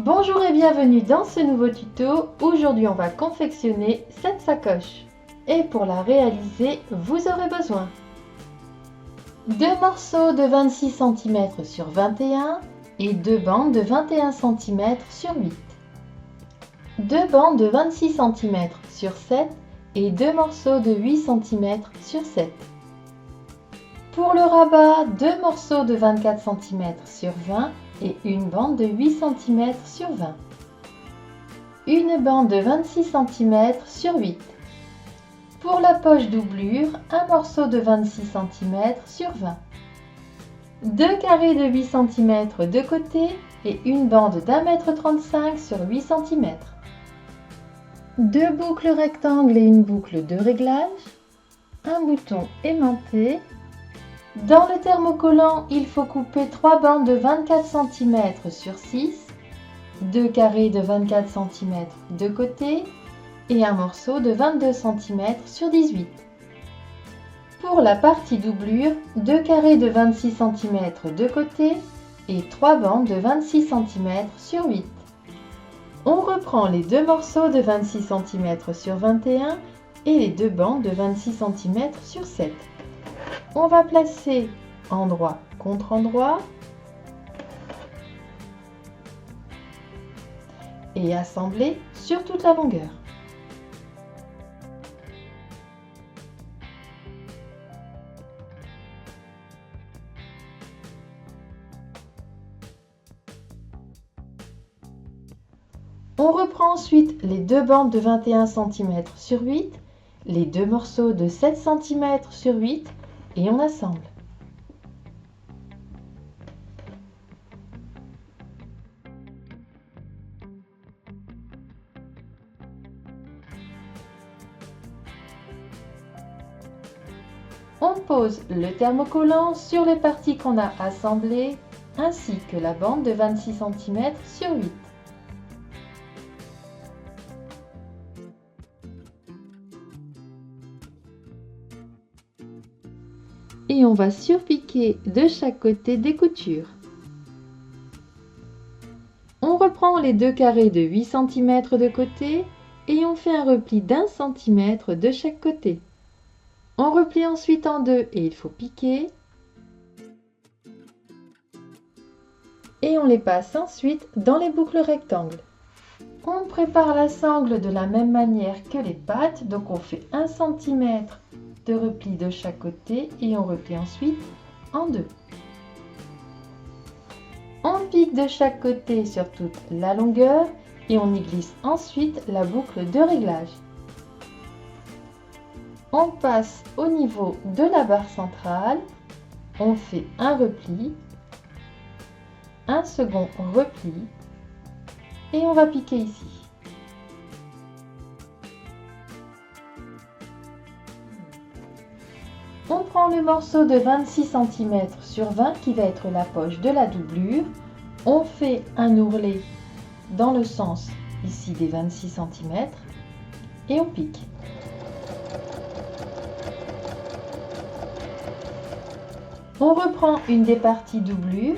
Bonjour et bienvenue dans ce nouveau tuto. Aujourd'hui on va confectionner cette sacoche. Et pour la réaliser, vous aurez besoin deux morceaux de 26 cm sur 21 et deux bandes de 21 cm sur 8. Deux bandes de 26 cm sur 7 et deux morceaux de 8 cm sur 7. Pour le rabat, deux morceaux de 24 cm sur 20 et une bande de 8 cm sur 20. Une bande de 26 cm sur 8. Pour la poche doublure, un morceau de 26 cm sur 20. Deux carrés de 8 cm de côté et une bande d'1,35 m sur 8 cm. Deux boucles rectangles et une boucle de réglage. Un bouton aimanté. Dans le thermocollant, il faut couper 3 bandes de 24 cm sur 6, 2 carrés de 24 cm de côté et un morceau de 22 cm sur 18. Pour la partie doublure, 2 carrés de 26 cm de côté et 3 bandes de 26 cm sur 8. On reprend les deux morceaux de 26 cm sur 21 et les deux bandes de 26 cm sur 7. On va placer endroit contre endroit et assembler sur toute la longueur. On reprend ensuite les deux bandes de 21 cm sur 8, les deux morceaux de 7 cm sur 8 et on assemble. On pose le thermocollant sur les parties qu'on a assemblées ainsi que la bande de 26 cm sur 8. Et on va surpiquer de chaque côté des coutures. On reprend les deux carrés de 8 cm de côté et on fait un repli d'1 cm de chaque côté. On replie ensuite en deux et il faut piquer. Et on les passe ensuite dans les boucles rectangles. On prépare la sangle de la même manière que les pattes, donc on fait 1 cm de repli de chaque côté et on replie ensuite en deux. On pique de chaque côté sur toute la longueur et on y glisse ensuite la boucle de réglage. On passe au niveau de la barre centrale, on fait un repli, un second repli et on va piquer ici. On prend le morceau de 26 cm sur 20 qui va être la poche de la doublure. On fait un ourlet dans le sens ici des 26 cm et on pique. On reprend une des parties doublure.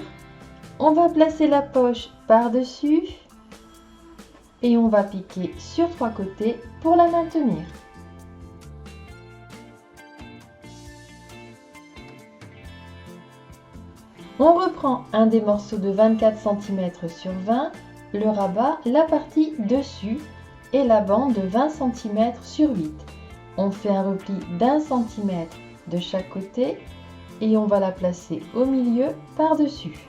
On va placer la poche par-dessus et on va piquer sur trois côtés pour la maintenir. On reprend un des morceaux de 24 cm sur 20, le rabat, la partie dessus et la bande de 20 cm sur 8. On fait un repli d'1 cm de chaque côté et on va la placer au milieu par-dessus.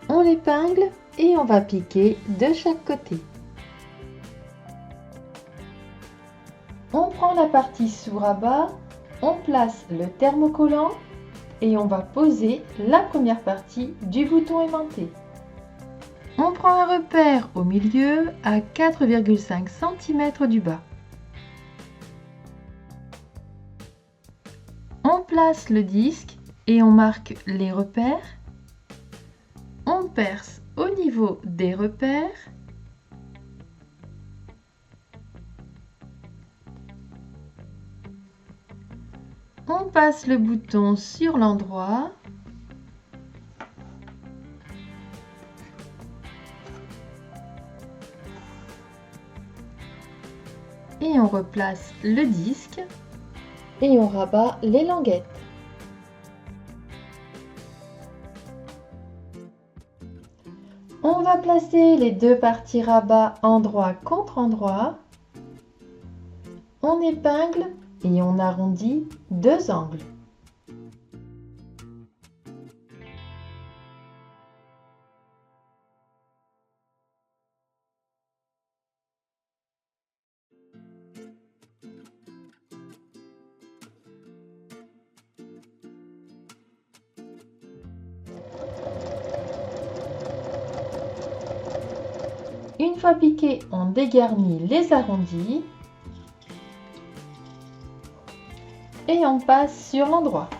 On l'épingle et on va piquer de chaque côté. On prend la partie sous rabat, on place le thermocollant et on va poser la première partie du bouton aimanté. On prend un repère au milieu à 4,5 cm du bas. On place le disque et on marque les repères. On perce au niveau des repères. On passe le bouton sur l'endroit. et on replace le disque et on rabat les languettes. On va placer les deux parties rabat endroit contre endroit. On épingle et on arrondit deux angles. Une fois piqué, on dégarnit les arrondis et on passe sur l'endroit.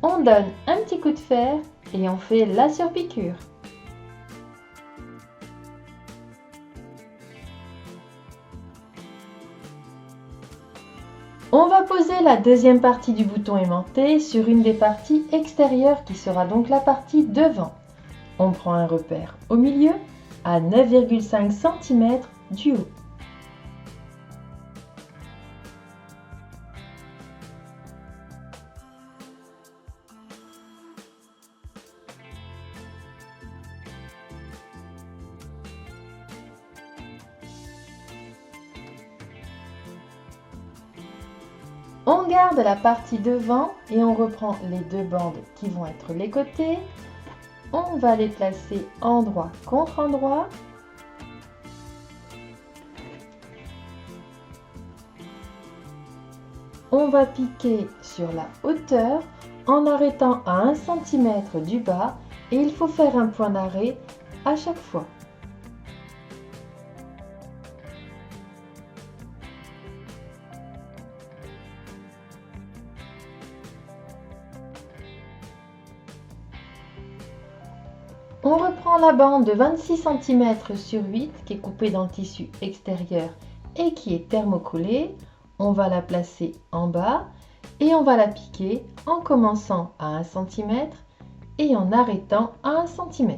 On donne un petit coup de fer et on fait la surpiqûre. On va poser la deuxième partie du bouton aimanté sur une des parties extérieures qui sera donc la partie devant. On prend un repère au milieu à 9,5 cm du haut. On garde la partie devant et on reprend les deux bandes qui vont être les côtés. On va les placer endroit contre endroit. On va piquer sur la hauteur en arrêtant à 1 cm du bas et il faut faire un point d'arrêt à chaque fois. On reprend la bande de 26 cm sur 8 qui est coupée dans le tissu extérieur et qui est thermocollée. On va la placer en bas et on va la piquer en commençant à 1 cm et en arrêtant à 1 cm.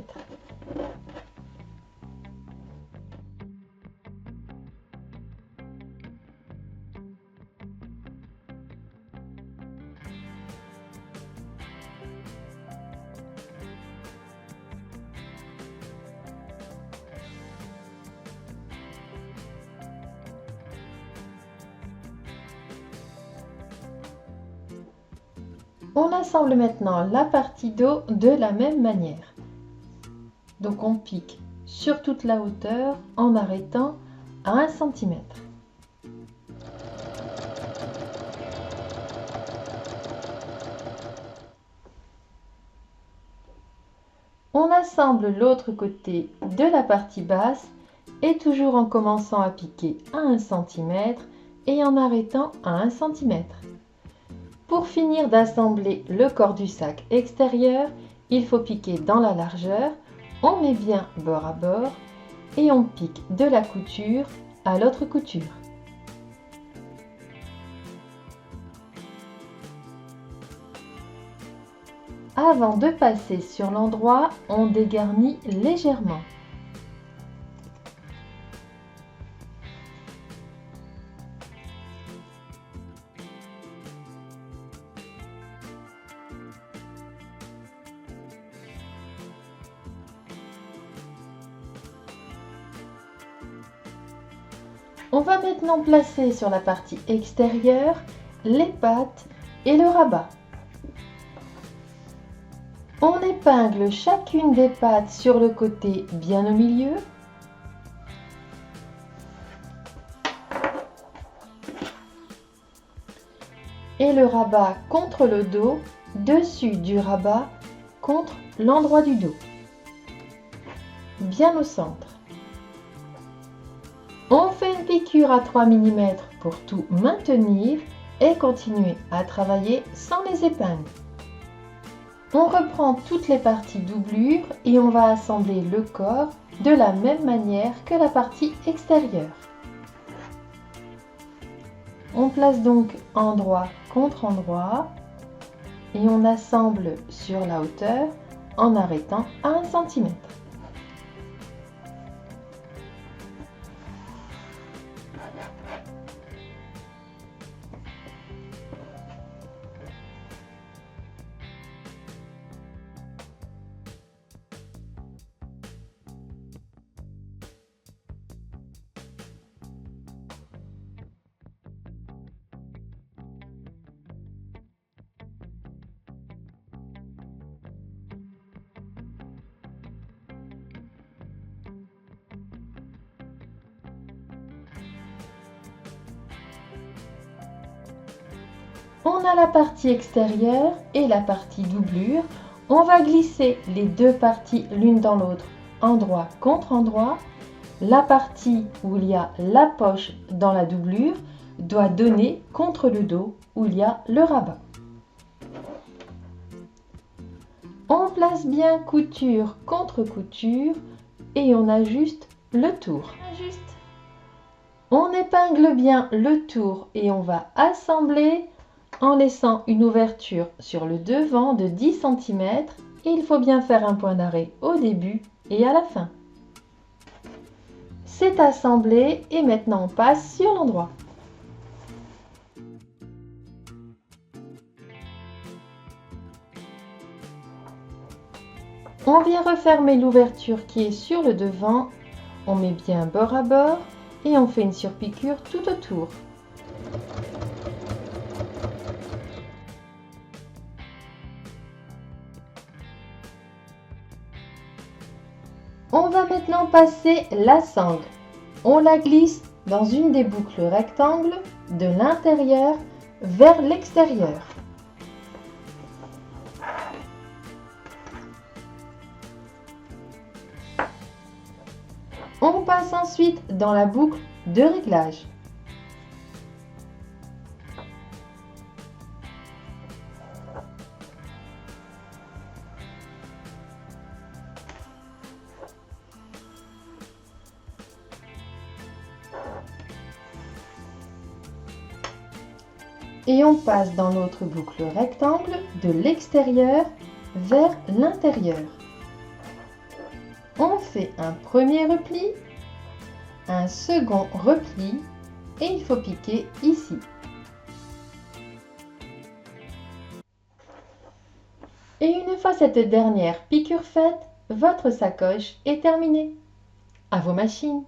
On assemble maintenant la partie dos de la même manière. Donc on pique sur toute la hauteur en arrêtant à 1 cm. On assemble l'autre côté de la partie basse et toujours en commençant à piquer à 1 cm et en arrêtant à 1 cm. Pour finir d'assembler le corps du sac extérieur, il faut piquer dans la largeur, on met bien bord à bord et on pique de la couture à l'autre couture. Avant de passer sur l'endroit, on dégarnit légèrement. On va maintenant placer sur la partie extérieure les pattes et le rabat. On épingle chacune des pattes sur le côté bien au milieu. Et le rabat contre le dos, dessus du rabat contre l'endroit du dos. Bien au centre. On fait une piqûre à 3 mm pour tout maintenir et continuer à travailler sans les épingles. On reprend toutes les parties doublure et on va assembler le corps de la même manière que la partie extérieure. On place donc endroit contre endroit et on assemble sur la hauteur en arrêtant à 1 cm. On a la partie extérieure et la partie doublure. On va glisser les deux parties l'une dans l'autre, endroit contre endroit. La partie où il y a la poche dans la doublure doit donner contre le dos où il y a le rabat. On place bien couture contre couture et on ajuste le tour. On épingle bien le tour et on va assembler en laissant une ouverture sur le devant de 10 cm et il faut bien faire un point d'arrêt au début et à la fin. C'est assemblé et maintenant on passe sur l'endroit. On vient refermer l'ouverture qui est sur le devant, on met bien bord à bord et on fait une surpiqûre tout autour. On va maintenant passer la sangle. On la glisse dans une des boucles rectangles de l'intérieur vers l'extérieur. On passe ensuite dans la boucle de réglage. Et on passe dans l'autre boucle rectangle de l'extérieur vers l'intérieur. On fait un premier repli, un second repli et il faut piquer ici. Et une fois cette dernière piqûre faite, votre sacoche est terminée. À vos machines!